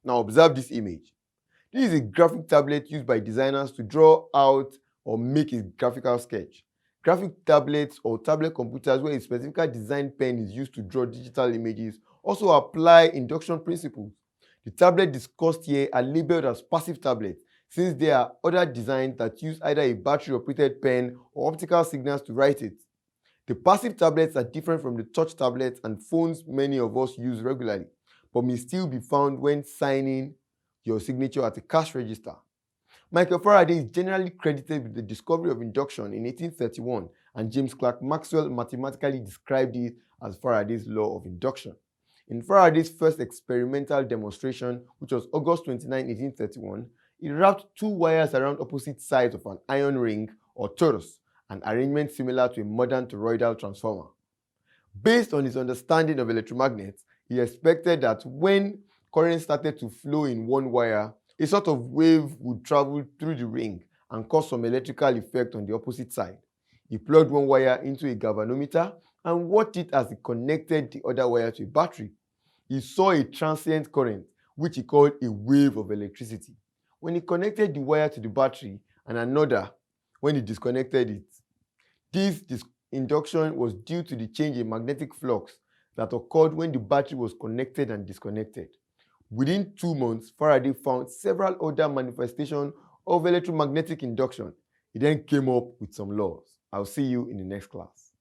Now observe this image. This is a graphic tablet used by designers to draw out or make a graphical sketch. Graphic tablets or tablet computers where a specifically designed pen is used to draw digital images also apply induction principles. The tablet discussed here are labeled as passive tablets since there are other designs that use either a battery-operated pen or optical signals to write it. The passive tablets are different from the touch tablets and phones many of us use regularly, but may still be found when signing your signature at a cash register. Michael Faraday is generally credited with the discovery of induction in 1831, and James Clerk Maxwell mathematically described it as Faraday's law of induction. In Faraday's first experimental demonstration, which was August 29, 1831, he wrapped two wires around opposite sides of an iron ring or torus, an arrangement similar to a modern toroidal transformer. Based on his understanding of electromagnets, he expected that when current started to flow in one wire, a sort of wave would travel through the ring and cause some electrical effect on the opposite side. He plugged one wire into a galvanometer and watched it as he connected the other wire to a battery. He saw a transient current, which he called a wave of electricity, when he connected the wire to the battery, and another when he disconnected it. This induction was due to the change in magnetic flux that occurred when the battery was connected and disconnected. Within 2 months, Faraday found several other manifestations of electromagnetic induction. He then came up with some laws. I'll see you in the next class.